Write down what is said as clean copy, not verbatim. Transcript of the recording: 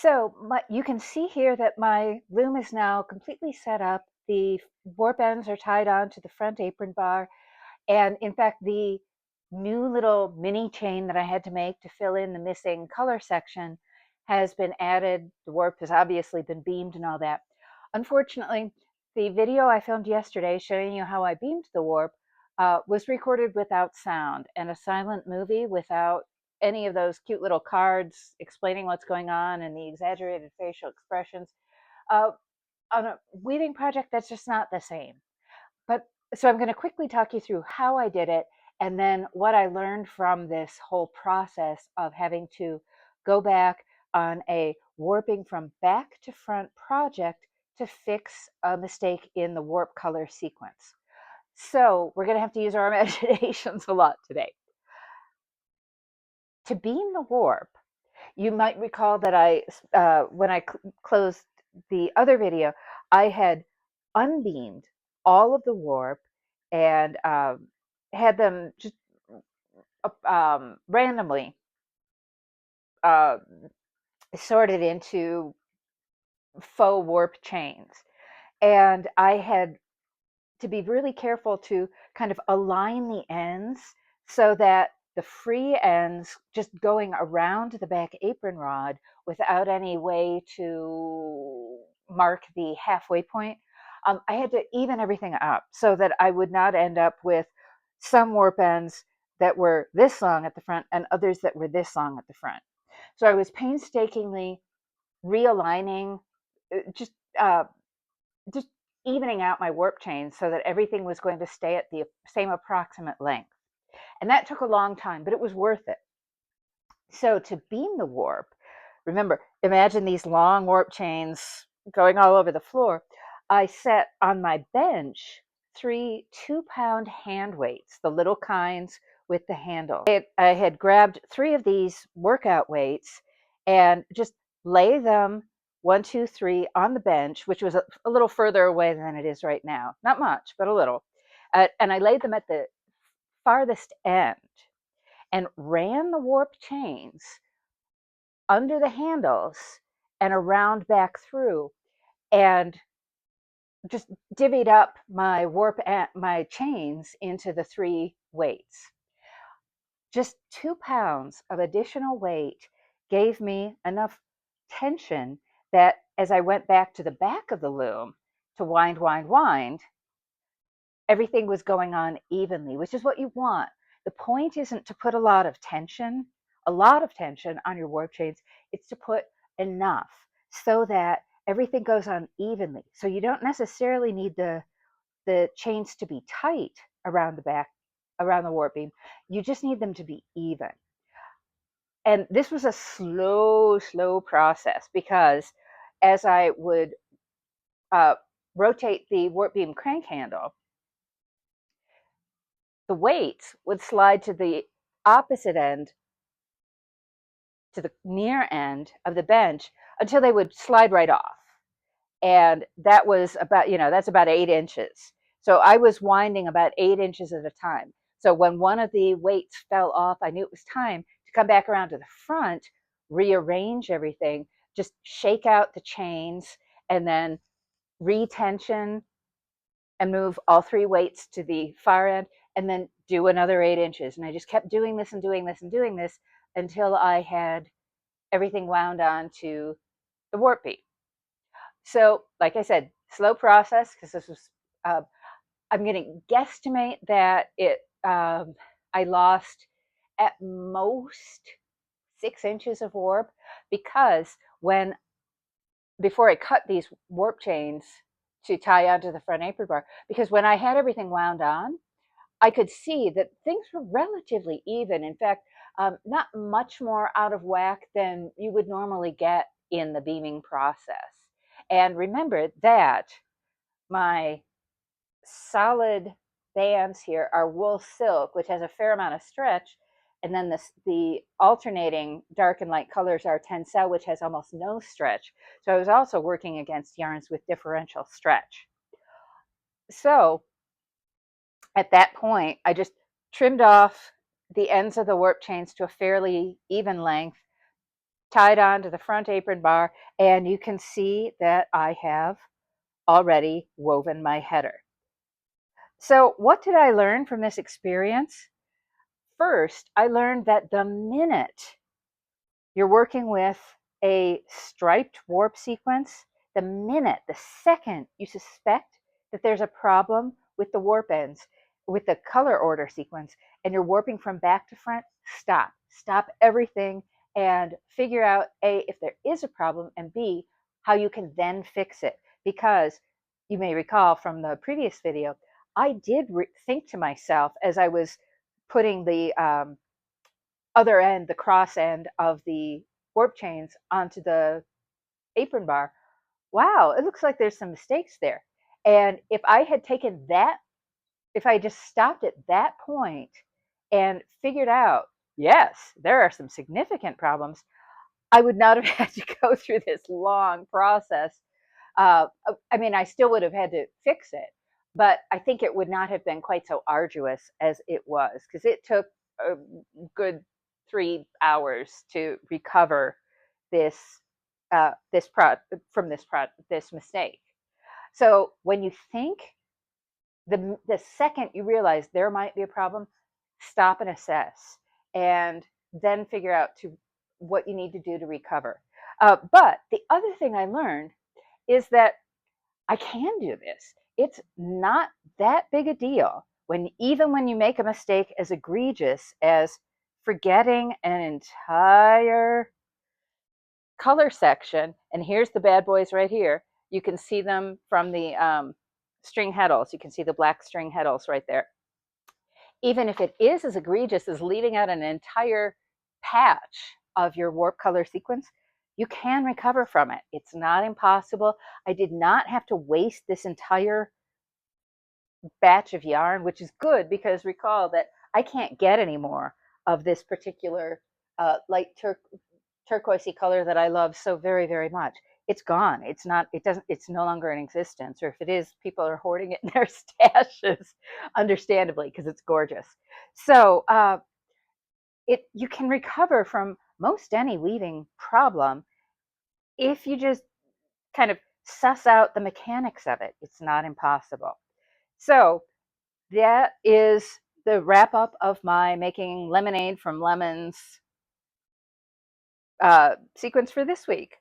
So you can see here that my loom is now completely set up. The warp ends are tied on to the front apron bar. And in fact, the new little mini chain that I had to make to fill in the missing color section has been added. The warp has obviously been beamed and all that. Unfortunately, the video I filmed yesterday showing you how I beamed the warp was recorded without sound, and a silent movie without any of those cute little cards explaining what's going on and the exaggerated facial expressions. Uh, on a weaving project, that's just not the same. But so I'm going to quickly talk you through how I did it and then what I learned from this whole process of having to go back on a warping from back to front project to fix a mistake in the warp color sequence. So we're going to have to use our imaginations a lot today. To beam the warp, you might recall that when I closed the other video, I had unbeamed all of the warp and had them just randomly uh, sorted into faux warp chains. And I had to be really careful to kind of align the ends so that the free ends just going around the back apron rod without any way to mark the halfway point. I had to even everything up so that I would not end up with some warp ends that were this long at the front and others that were this long at the front. So I was painstakingly realigning, just uh, just evening out my warp chains so that everything was going to stay at the same approximate length. And that took a long time, but it was worth it. So to beam the warp, remember, imagine these long warp chains going all over the floor. I set on my bench 3 2-pound hand weights, the little kinds with the handle. I had grabbed 3 of these workout weights and just lay them 1, 2, 3 on the bench, which was a little further away than it is right now. Not much, but a little. And I laid them at the farthest end and ran the warp chains under the handles and around back through and just divvied up my chains into the 3 weights. Just 2 pounds of additional weight gave me enough tension that as I went back to the back of the loom to wind, everything was going on evenly, which is what you want. The point isn't to put a lot of tension on your warp chains. It's to put enough so that everything goes on evenly. So you don't necessarily need the chains to be tight around the back, around the warp beam. You just need them to be even. And this was a slow process because as I would uh, rotate the warp beam crank handle, the weights would slide to the opposite end, to the near end of the bench until they would slide right off. And that was about, that's about 8 inches. So I was winding about 8 inches at a time. So when one of the weights fell off, I knew it was time to come back around to the front, rearrange everything, just shake out the chains, and then retension and move all 3 weights to the far end, and then do another 8 inches. And I just kept doing this and doing this and doing this until I had everything wound on to the warp beam. So, like I said, slow process because this was, uh, I'm going to guesstimate that I lost at most 6 inches of warp because before I cut these warp chains to tie onto the front apron bar, because when I had everything wound on, I could see that things were relatively even. In fact, not much more out of whack than you would normally get in the beaming process. And remember that my solid bands here are wool silk, which has a fair amount of stretch. And then the alternating dark and light colors are tencel, which has almost no stretch. So I was also working against yarns with differential stretch. So at that point, I just trimmed off the ends of the warp chains to a fairly even length, tied onto the front apron bar, and you can see that I have already woven my header. So what did I learn from this experience? First, I learned that the minute you're working with a striped warp sequence, the second you suspect that there's a problem with the warp ends, with the color order sequence, and you're warping from back to front, stop. Stop everything and figure out A, if there is a problem, and B, how you can then fix it. Because you may recall from the previous video, I did think to myself as I was putting the other end, the cross end of the warp chains onto the apron bar, wow, it looks like there's some mistakes there. And if I had taken that, if I just stopped at that point and figured out, yes, there are some significant problems, I would not have had to go through this long process. I mean, I still would have had to fix it, but I think it would not have been quite so arduous as it was, because it took a good 3 hours to recover this this mistake. So when you think, the second you realize there might be a problem, stop and assess, and then figure out to what you need to do to recover. But the other thing I learned is that I can do this. It's not that big a deal when, even when you make a mistake as egregious as forgetting an entire color section. And here's the bad boys right here. You can see them from the string heddles. You can see the black string heddles right there. Even if it is as egregious as leaving out an entire patch of your warp color sequence, you can recover from it. It's not impossible. I did not have to waste this entire batch of yarn, which is good, because recall that I can't get any more of this particular light turquoisey color that I love so very, very much. It's gone. It's not, it doesn't, it's no longer in existence. Or if it is, people are hoarding it in their stashes, understandably, because it's gorgeous. So you can recover from most any weaving problem if you just kind of suss out the mechanics of it. It's not impossible. So that is the wrap up of my making lemonade from lemons sequence for this week.